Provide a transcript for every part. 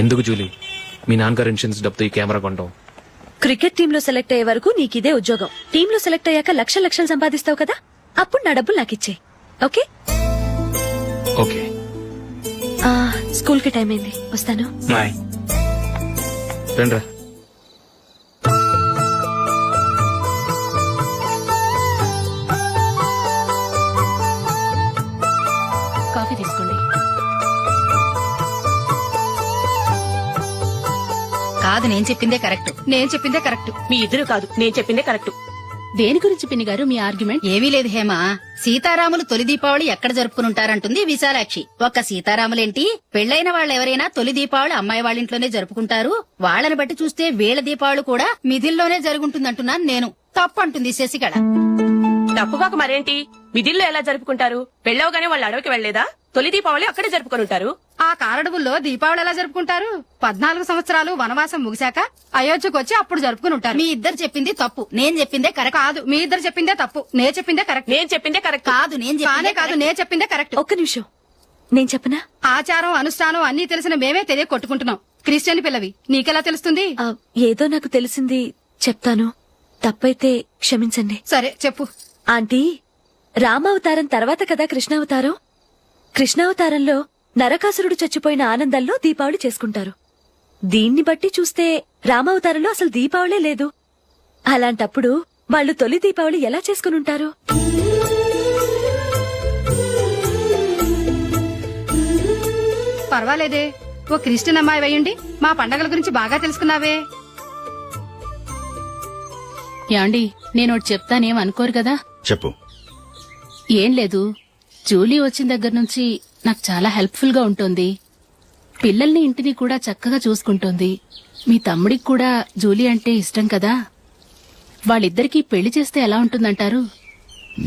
ఎందుకు జూలీ, మీ నాన్నగారు ఇన్సూరెన్స్ డబ్బుతో ఈ కెమెరా కొంటాం? క్రికెట్ టీమ్ లో సెలెక్ట్ అయ్యే వరకు నీకిదే ఉద్యోగం. టీమ్ లో సెలెక్ట్ అయ్యాక లక్షలు సంపాదిస్తావు కదా, అప్పుడు నా డబ్బులు నాకిచ్చే. Okay okay. స్కూల్ కి టైం అయింది, వస్తాను. బాయ్. రండ్రా. కాఫీ తీసుకోండి. కాదు, నేను చెప్పిందే కరెక్ట్. నేను చెప్పిందే కరెక్ట్. మీ ఇద్దరు కాదు, నేను చెప్పిందే కరెక్ట్. దేని గురించి పిన్ని గారు మీ ఆర్గ్యుమెంట్? ఏమీ లేదు హేమ. సీతారాములు తొలి దీపావళి ఎక్కడ జరుపుకుంటారంటుంది విశాలాక్షి. ఒక్క సీతారాములేంటి, పెళ్లైన వాళ్ళెవరైనా తొలి దీపావళి అమ్మాయి వాళ్ళింట్లోనే జరుపుకుంటారు. వాళ్ళని బట్టి చూస్తే వీళ్ళ దీపావళి కూడా మిథిల్లోనే జరుగుతుందంటున్నాను నేను. తప్పు అంటుంది శశికళ. తప్పుగాక మరేంటి, మిదిల్లో ఎలా జరుపుకుంటారు? పెళ్ళవగానే వాళ్ళు అడవికి వెళ్లేదా? తొలి దీపావళి అక్కడే జరుపుకొని ఉంటారు. ఆ కారడవుల్లో దీపావళి ఎలా జరుపుకుంటారు? 14 సంవత్సరాలు వనవాసం ముగిశాక అయోధ్యకు వచ్చి అప్పుడు జరుపుకుని ఉంటారు. మీ ఇద్దరు చెప్పింది తప్పు, నేను చెప్పిందే కరెక్ట్. కాదు, మీ ఇద్దరు చెప్పిందే తప్పు, నేను చెప్పిందే కరెక్ట్. నేను చెప్పిందే కరెక్ట్. కాదు, నేను చెప్పిందే కరెక్ట్. ఒక్క నిమిషం, నేను చెప్పనా? ఆచారం అనుష్ఠానం అన్ని తెలిసిన మేమే తెలియ కొట్టుకుంటున్నాం. క్రిస్టియన్ పిల్లవి, నీకెలా తెలుస్తుంది? ఏదో నాకు తెలిసింది చెప్తాను, తప్పైతే క్షమించండి. సరే చెప్పు. ఆంటీ, రామావతారం తర్వాత కదా కృష్ణావతారం. కృష్ణావతారంలో నరకాసురుడు చచ్చిపోయిన ఆనందంలో దీపావళి చేసుకుంటారు. దీన్ని బట్టి చూస్తే రామావతారంలో అసలు దీపావళే లేదు. అలాంటప్పుడు వాళ్ళు తొలి దీపావళి ఎలా చేసుకునుంటారు? పర్వాలేదే, ఓ క్రిస్టియన్ అమ్మాయి అయ్యుండి మా పండగల గురించి బాగా తెలుసుకున్నావే. యాండి, నేనోటి చెప్తానేం అనుకోరు కదా? చెప్పు. ఏం లేదు, జూలీ వచ్చిన దగ్గర నుంచి నాకు చాలా హెల్ప్ఫుల్ గా ఉంటుంది. పిల్లల్ని ఇంటిని కూడా చక్కగా చూసుకుంటోంది. మీ తమ్ముడికి కూడా జూలీ అంటే ఇష్టం కదా. వాళ్ళిద్దరికీ పెళ్లి చేస్తే ఎలా ఉంటుందంటారు?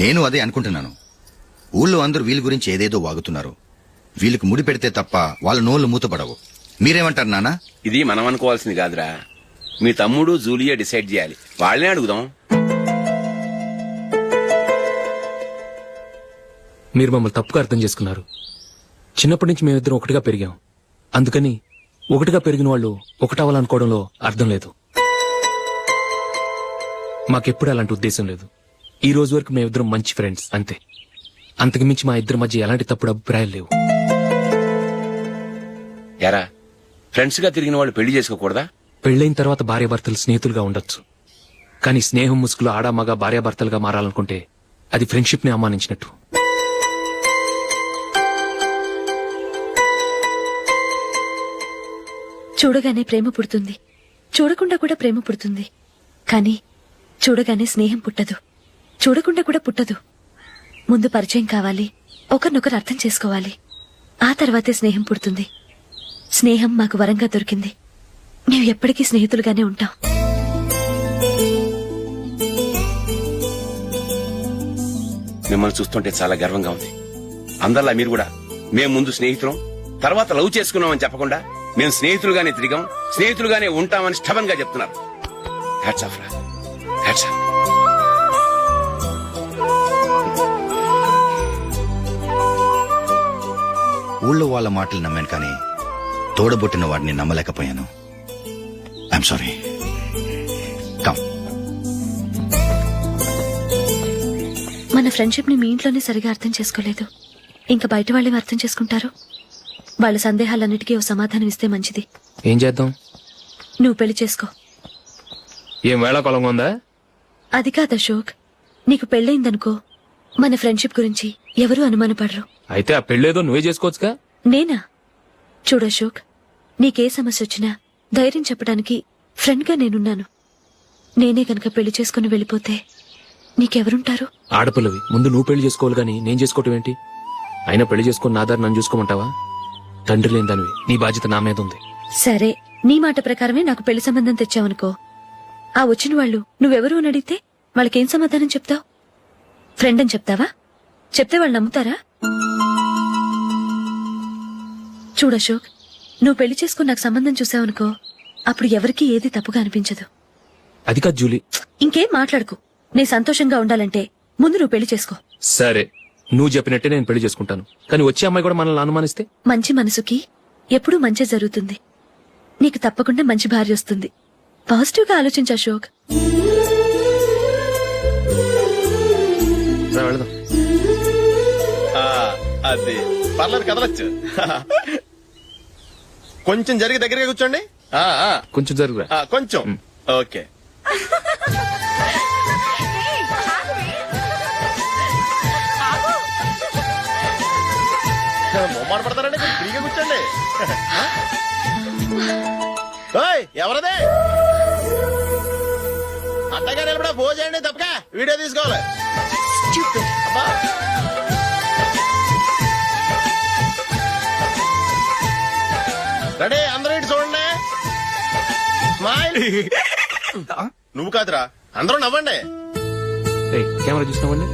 నేను అదే అనుకుంటున్నాను. ఊళ్ళో అందరూ వీళ్ళ గురించి ఏదేదో వాగుతున్నారు. వీళ్ళకి ముడి పెడితే తప్ప వాళ్ళ నోళ్లు మూతపడవు. మీరేమంటారు నాన్న? ఇది మనం అనుకోవాల్సింది కాదురా, మీ తమ్ముడు జూలియా డిసైడ్ చేయాలి. వాళ్ళనే అడుగుదాం. మీరు మమ్మల్ని తప్పుగా అర్థం చేసుకున్నారు. చిన్నప్పటి నుంచి మేమిద్దరం ఒకటిగా పెరిగాం. అందుకని ఒకటిగా పెరిగిన వాళ్ళు ఒకటవ్వాలనుకోవడంలో అర్థం లేదు. మాకెప్పుడు అలాంటి ఉద్దేశం లేదు. ఈ రోజు వరకు మేమిద్దరం మంచి ఫ్రెండ్స్ అంతే. అంతకుమించి మా ఇద్దరి మధ్య ఎలాంటి తప్పుడు అభిప్రాయాలు లేవు. యారా, ఫ్రెండ్స్ గా తిరిగిన వాళ్ళు పెళ్లి చేసుకోకూడదా? పెళ్లైన తర్వాత భార్యాభర్తలు స్నేహితులుగా ఉండొచ్చు. కానీ స్నేహం ముసుగులో ఆడా మగ భార్యాభర్తలుగా మారాలనుకుంటే అది ఫ్రెండ్షిప్ ని అవమానించినట్టు. చూడగానే ప్రేమ పుడుతుంది, చూడకుండా కూడా ప్రేమ పుడుతుంది. కానీ చూడగానే స్నేహం పుట్టదు, చూడకుండా కూడా పుట్టదు. ముందు పరిచయం కావాలి, ఒకరినొకరు అర్థం చేసుకోవాలి. ఆ తర్వాతే స్నేహం పుడుతుంది. స్నేహం మాకు వరంగా దొరికింది. మేము ఎప్పటికీ స్నేహితులుగానే ఉంటాం. మిమ్మల్ని చూస్తుంటే చాలా గర్వంగా ఉంది. అందరిలా మీరు కూడా మేము ముందు స్నేహితులం, తర్వాత లవ్ చేసుకున్నామని చెప్పకుండా మేము స్నేహితులుగానే తిరిగాం, స్నేహితులుగానే ఉంటామని స్టబన్ గా చెప్తున్నారు. హ్యాట్స్ ఆఫ్ రా, హ్యాట్స్ ఆఫ్. ఊళ్ళో వాళ్ళ మాటలు నమ్మాను, కానీ తోడబుట్టిన వాడిని నమ్మలేకపోయాను. I'm sorry. కమ్. మన ఫ్రెండ్షిప్ ని మీ ఇంట్లోనే సరిగా అర్థం చేసుకోలేదు, ఇంకా బయట వాళ్ళేం అర్థం చేసుకుంటారు? వాళ్ళ సందేహాలన్నిటికీ ఓ సమాధానం ఇస్తే మంచిది. ఏం చేద్దాం? నువ్వు పెళ్లి చేసుకో. ఏం వేళాకొలంగా ఉందా? అది కాదు అశోక్, నీకు పెళ్ళయిందనుకో, మన ఫ్రెండ్షిప్ గురించి ఎవరూ అనుమానపడరు. అయితే ఆ పెళ్ళేదో నువ్వే చేసుకోవచ్చుగా. నేనా? చూడు అశోక్, నీకే సమస్య వచ్చినా ధైర్యం చెప్పడానికి ఫ్రెండ్ గా నేనున్నాను. నేనే గనక పెళ్లి చేసుకుని వెళ్ళిపోతే నీకెవరుంటారు? ఆడపిల్లవి, ముందు నువ్వు పెళ్లి చేసుకోవాలి గాని నేను చేసుకోవటం ఏంటి? అయినా పెళ్లి చేసుకుని నా దారి నన్ను చూసుకోమంటావా? తండ్రి లేని దానివి, నీ బాధ్యత నా మీద ఉంది. సరే, నీ మాట ప్రకారమే నాకు పెళ్లి సంబంధం తెచ్చావనుకో, ఆ వచ్చిన వాళ్ళు నువ్వెవరు అని అడిగితే వాళ్ళకేం సమాధానం చెప్తావు? ఫ్రెండ్ అని చెప్తావా? చెప్తే వాళ్ళు నమ్ముతారా? చూడు అశోక్, నువ్వు పెళ్లి చేసుకుని నాకు సంబంధం చూసావనుకో, అప్పుడు ఎవరికీ ఏది తప్పుగా అనిపించదు. అది కాదు జూలీ. ఇంకేం మాట్లాడుకు. నీ సంతోషంగా ఉండాలంటే ముందు నువ్వు పెళ్లి చేసుకో. సరే, నువ్వు చెప్పినట్టే నేను పెళ్లి చేసుకుంటాను. కానీ వచ్చే అమ్మాయి కూడా మనల్ని అనుమానిస్తే? మంచి మనసుకి ఎప్పుడూ మంచి జరుగుతుంది. నీకు తప్పకుండా మంచి భార్య వస్తుంది. పాజిటివ్ గా ఆలోచించు అశోక్. రా, వెళదాం. అది పర్లేదు కదలొచ్చు. కొంచెం జరిగి దగ్గరగా కూర్చోండి. కొంచెం జరుగురా. కొంచెం ఓకే. మొమ్మాట పడతారండి, కొంచెం ఫ్రీగా కూర్చోండి. ఓయ్, ఎవరదే అట్టగా నిలబడా ఫోన్ చేయండి, తప్పక వీడియో తీసుకోవాలి. అబ్బా. రెడీ, అందరూ ఇటు చూడండి. స్మైల్. నువ్వు కాదురా, అందరూ నవ్వండి. రేయ్, కెమెరా చూసినావండి.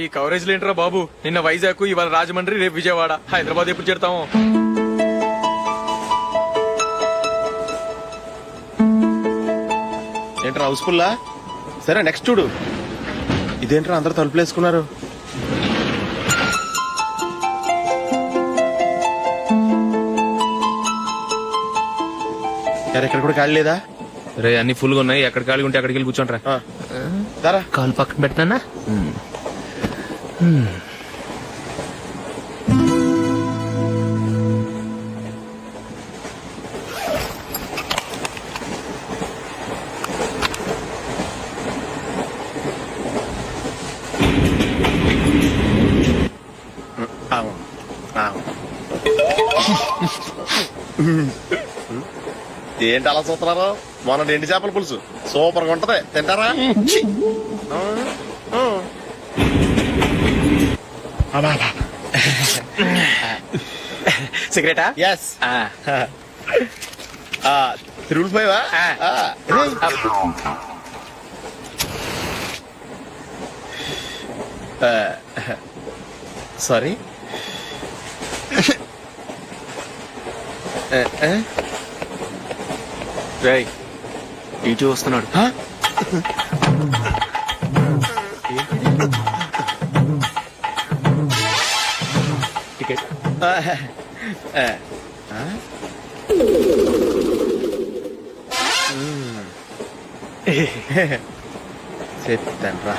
ఈ కవరేజ్ లేంటరా బాబు. నిన్న వైజాగ్, ఇవాళ రాజమండ్రి, రేపు విజయవాడ, హైదరాబాద్ ఎప్పుడు చేరుతాము? ఏంట్రా హౌస్ఫుల్లా? సరే నెక్స్ట్ చూడు. ఇదేంట్రా అందరూ తలుపులు వేసుకున్నారు? ఎక్కడ కూడా ఖాళీ లేదా? రే, అన్ని ఫుల్ గా ఉన్నాయి. ఎక్కడ ఖాళీ ఉంటే అక్కడికి వెళ్ళి కూర్చోండిరా. దారా కాలు పక్కన పెట్టినా. ఏంటి అలా చూస్తున్నారు? మొన్న ఎండి చేపల పులుసు సూపర్ గా ఉంటది, తింటారా? సిగరెటా? ఎస్. తిరుగులు పోయావా? సారీ. రేయ్, ఇటు వస్తున్నాడు. టికెట్. చెప్తాను రా.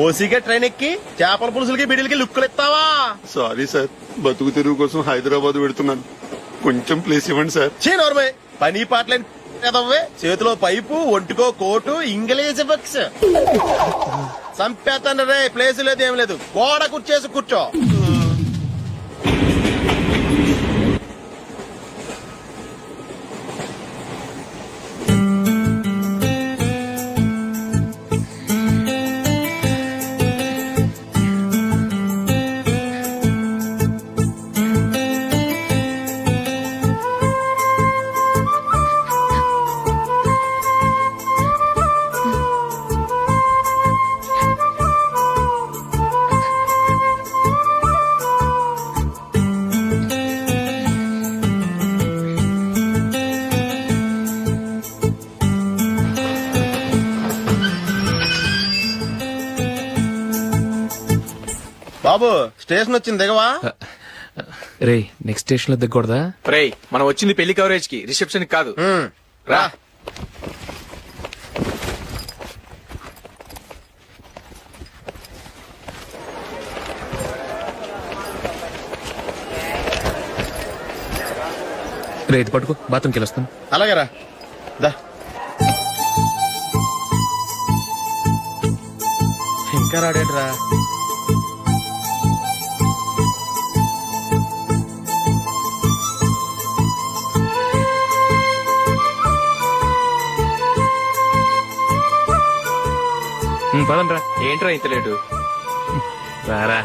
ఓసిగా ట్రైన్ ఎక్కి చేపల పులుసులకి బిడిలకి లుక్కులు ఇస్తావా? సారీ సార్, బతుకు తెరువు కోసం హైదరాబాద్ పెడుతున్నాను, కొంచెం ప్లేస్ ఇవ్వండి సార్. నోర్మే, పని పాటలేని కదవ్వే. చేతిలో పైపు, ఒంటికో కోటు, ఇంగ్లీష్ బుక్స్. సంపేతాను రే, ప్లేస్ లేదు ఏం లేదు, గోడ కూర్చేసి కూర్చో. బాబు, స్టేషన్ వచ్చింది, దిగవా? రే, నెక్స్ట్ స్టేషన్ లో దిగకూడదా? రేయ్, మనం వచ్చింది పెళ్లి కవరేజ్ కి, రిసెప్షన్ కాదు. రా. రేపు పట్టుకో బాత్రూమ్కి వెళ్ళొస్తాను. అలాగేరా దా. ఇంకా రాడేట్రా? పదండ్రా. ఏంట్రా ఇంత లేటు? రారా.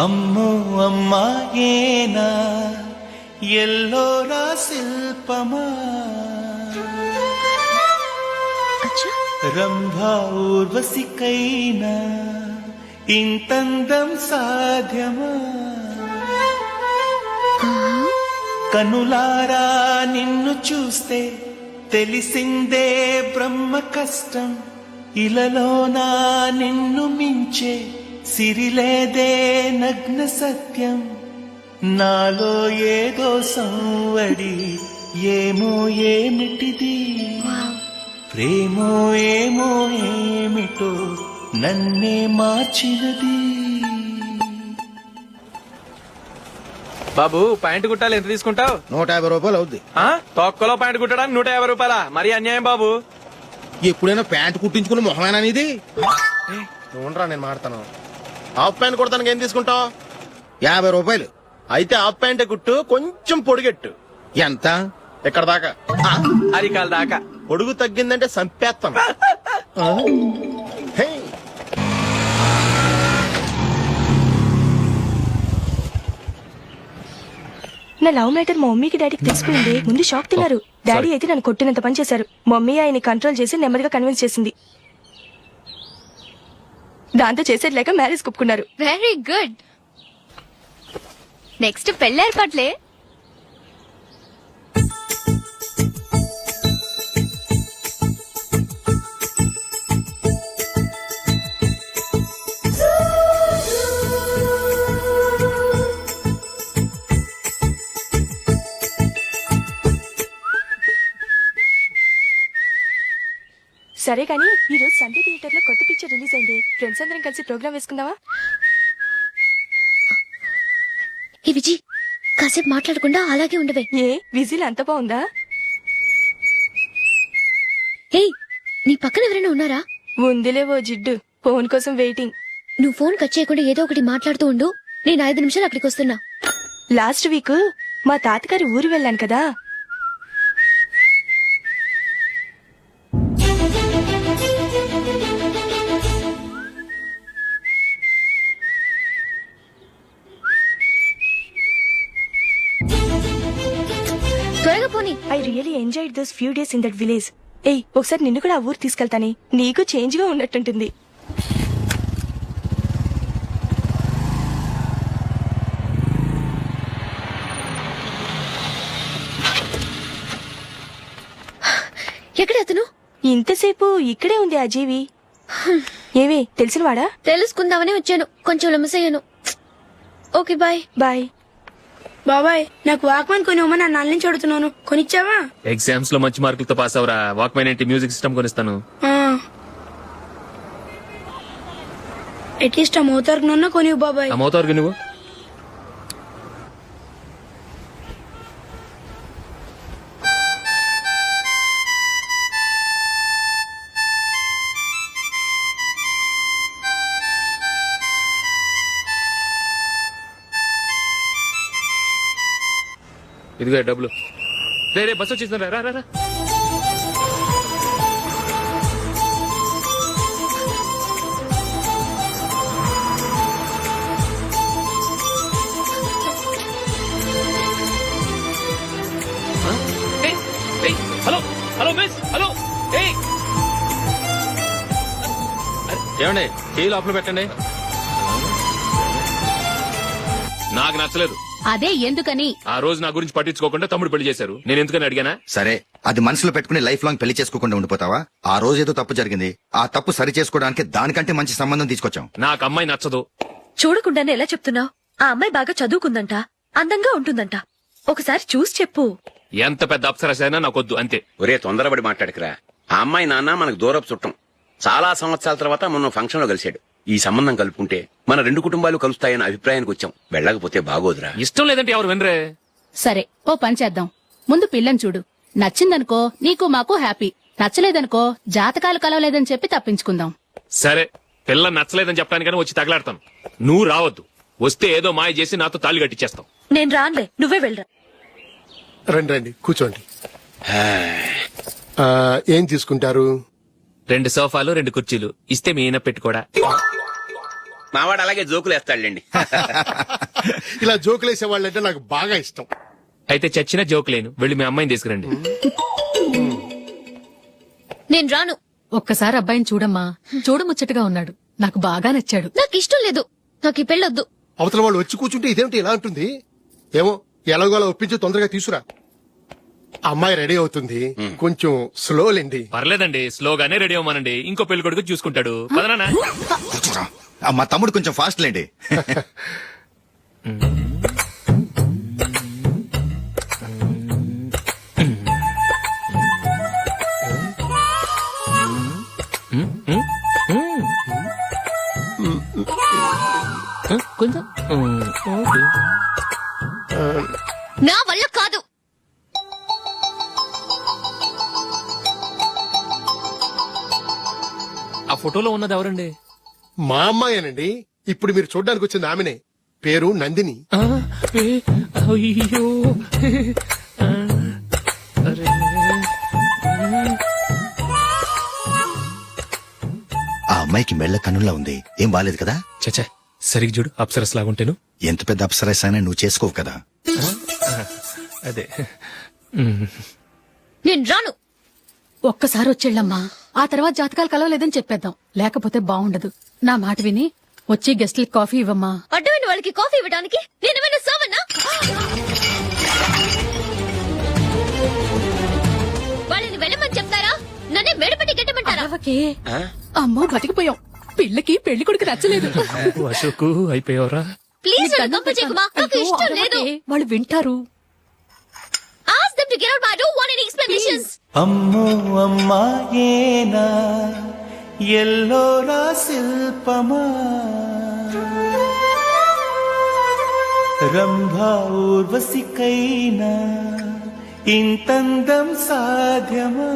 అమ్మో అమ్మాయేనా ఎల్లోరా శిల్పమా రంభా ఊర్వశికైనా ఇంతందం సాధ్యమా కనులారా నిన్ను చూస్తే తెలిసిందే బ్రహ్మ కష్టం ఇలలోనా నిన్ను మించే సిరిలేదే నగ్న సత్యం నాలో ఏదో సంవడి ఏమో ఏమిటిది ప్రేమో ఏమో ఏమిటో నన్నే మార్చినది. బాబు ప్యాంటు కుట్టాలి, ఎంత తీసుకుంటావు? 150 రూపాయలు అవుద్ది. తొక్కలో ప్యాంటు కుట్టడానికి 150 రూపాయల? మరి అన్యాయం బాబు. ఎప్పుడైనా ప్యాంట్ కుట్టించుకుని మొహమేనా ఇది? నువ్వురా, నేను మాడతాను. హాఫ్ ప్యాంట్ కుడతానికి ఏం తీసుకుంటావు? 50 రూపాయలు. అయితే హాఫ్ ప్యాంటే కుట్టు, కొంచెం పొడిగెట్టు. ఎంత? ఎక్కడ దాకా? అరికాల దాకా. పొడుగు తగ్గిందంటే సంపేస్తాను. హే. నా లవ్ మ్యాటర్ మా మమ్మీకి డాడీకి తెలిసిపోయింది. ముందు షాక్ తిన్నారు. డాడీ అయితే నన్ను కొట్టినంత పని చేశారు. మమ్మీ ఆయన్ని కంట్రోల్ చేసి నెమ్మదిగా కన్విన్స్ చేసింది. దాంతో చేసేది లేక మ్యారేజ్ ఒప్పుకున్నారు. Very good. నెక్స్ట్ పెళ్లి ఏర్పాట్లే. సరే కానీ ఈ రోజు సండే థియేటర్ లో కొత్త పిక్చర్ రిలీజ్ అయింది. ఫ్రెండ్స్ అందరం కలిసి ప్రోగ్రామ్ వేసుకుందామా? ఈ విజి కాసేపు మాట్లాడకుండా అలాగే ఉండవే. ఏ విజిల్ అంత బాగుందా? హే, నీ పక్కన ఎవరైనా ఉన్నారా? ఉందిలేవో జిడ్డు, ఫోన్ కోసం వెయిటింగ్. నువ్వు ఫోన్ కట్ చేయకుండా ఏదో ఒకటి మాట్లాడుతూ ఉండు. నేను 5 నిమిషాలు అక్కడికి వస్తున్నా. లాస్ట్ వీక్ మా తాతగారి ఊరు వెళ్ళాను కదా. త్వరగా పోనీ. I really enjoyed those few days in that village. ఏయ్, ఒకసారి నిన్ను కూడా ఆ ఊరు తీసుకెళ్తానే. నీకు చేంజ్ గా ఉన్నట్టుంటుంది. ఎక్కడ అతను? ఇంతసేపు ఇక్కడే ఉంది ఆ జీవి. ఏవే తెలిసినవాడా? తెలుసుకుందామని వచ్చాను, కొంచెం లెమసయ్యాను. Okay bye. బాయ్. బాబాయ్, నాకు వాక్మన్ కొనివ్వమని నా నాన్న నుంచి అడుగుతున్నాను. కొనిచ్చావా? ఎగ్జామ్స్ లో మంచి మార్కులతో పాస్ అవరా. వాక్మెన్ ఏంటి, మ్యూజిక్ సిస్టమ్ కొనిస్తాను. అట్లీస్ట్ ఆ మోతార్కు కొనివ్వు బాబాయ్. ఆ మోతార్కు నువ్వు ఇదిగో డబ్బులు. రే బస్ వచ్చేసిందా? రా రా రా. ఏమండి టీ లోపల పెట్టండి. నాకు నచ్చలేదు. అదే ఎందుకని? ఆ రోజు నా గురించి పట్టించుకోకుండా తమ్ముడు పెళ్లి చేశారు. నేను ఎందుకని అడిగానా? సరే, అది మనసులో పెట్టుకుని లైఫ్ లాంగ్ పెళ్లి చేసుకోకుండా ఉండిపోతావా? ఆ రోజు ఏదో తప్పు జరిగింది, ఆ తప్పు సరి చేసుకోవడానికి దానికంటే మంచి సంబంధం తీసుకొచ్చాం. నాకు అమ్మాయి నచ్చదు. చూడకుండానే ఎలా చెప్తున్నావు? ఆ అమ్మాయి బాగా చదువుకుందంట, అందంగా ఉంటుందంట. ఒకసారి చూసి చెప్పు. ఎంత పెద్ద అప్సరస అయినా నాకొద్దు అంతే. ఒరే తొందరపడి మాట్లాడకురా. ఆ అమ్మాయి నాన్న మనకు దూరపు చుట్టం. చాలా సంవత్సరాల తర్వాత మొన్న ఫంక్షన్ లో కలిశాడు. ఈ సంబంధం కలుపుకుంటే మన 2 కుటుంబాలు కలుస్తాయన్న అభిప్రాయానికి వచ్చాం. వెళ్ళకపోతే బాగోదురా. ఇష్టం లేదంటే ఎవరు వినరే. సరే, ఓ పని చేద్దాం. ముందు పిల్లని చూడు. నచ్చిందనుకో నీకు మాకు హ్యాపీ. నచ్చలేదనుకో జాతకాలు కలవలేదని చెప్పి తప్పించుకుందాం. సరే, పిల్ల నచ్చలేదని చెప్పడానికని వచ్చి తగలాడతాను. నువ్వు రావద్దు. వస్తే ఏదో మాయ చేసి నాతో తాళి కట్టించేస్తావు. నేను రానులే, నువ్వే వెళ్ళరా. రండి రండి కూర్చోండి. ఏం తీసుకుంటారు? 2 సోఫాలు 2 కుర్చీలు ఇస్తే మీ ఈయన పెట్టుకోడా. మావాడు అలాగే జోకులు వేస్తాడులేండి. ఇలా జోకులేసే వాళ్ళంటే నాకు బాగా ఇష్టం. అయితే చచ్చిన జోక్ లేను. వెళ్ళి మీ అమ్మాయిని తీసుకురండి. నేను రాను. ఒక్కసారి అబ్బాయిని చూడమ్మా. చూడముచ్చటగా ఉన్నాడు. నాకు బాగా నచ్చాడు. నాకు ఇష్టం లేదు. నాకు ఈ పెళ్ళొద్దు. అవతల వాళ్ళు వచ్చి కూర్చుంటే ఇదేమిటి ఇలా ఉంటుంది? ఏమో ఎలాగోలా ఒప్పించి తొందరగా తీసుకురా. అమ్మాయి రెడీ అవుతుంది, కొంచెం స్లో లేండి. పర్లేదండి, స్లోగానే రెడీ అవ్వమనండి. ఇంకో పెళ్లి కొడుకు చూసుకుంటాడు. పదనా. కూర్చోరా. మా తమ్ముడు కొంచెం ఫాస్ట్ లేండి. కొంచెం నా వల్ల కాదు. ఆ ఫోటోలో ఉన్నది ఎవరండి? మా అమ్మాయేనండి. ఇప్పుడు మీరు చూడడానికి వచ్చింది ఆమెనే. పేరు నందిని. అయ్యో, ఆ అమ్మాయికి మెళ్ళ కన్నులా ఉంది. ఏం బాలేదు కదా? చచ్చా, సరిగ్గా చూడు. అప్సరస్ లాగుంటేను. ఎంత పెద్ద అప్సరస్ అయినా నువ్వు చేసుకోవు కదా. అదే. నేను రాను. ఒక్కసారి వచ్చేళ్ళమ్మా. ఆ తర్వాత జాతకాలు కలవలేదని చెప్పేద్దాం. లేకపోతే బాగుండదు. నా మాట విని వచ్చి గెస్ట్లకి కాఫీ ఇవ్వమ్మా. అడ్డమైన వాళ్ళకి కాఫీ ఇవ్వడానికి నేనేమైనా సావన్నా? వాళ్ళని వెళ్ళమని చెప్తారా? నన్నే మేడపట్టి గెట్టమంటారా? అమ్మో బతికిపోయాం. పిల్లకి పెళ్లి కొడుకు నచ్చలేదు. అశోకు అయిపోయావరా? ప్లీజ్ నాకు ఇష్టం లేదు. వాళ్ళు వింటారు. Ask them to get out. I don't want any explanations. అమ్మో అమ్మాయేనా ఎల్లోరా శిల్పమా రంభా ఊర్వశికైనా ఇంతందం సాధ్యమా?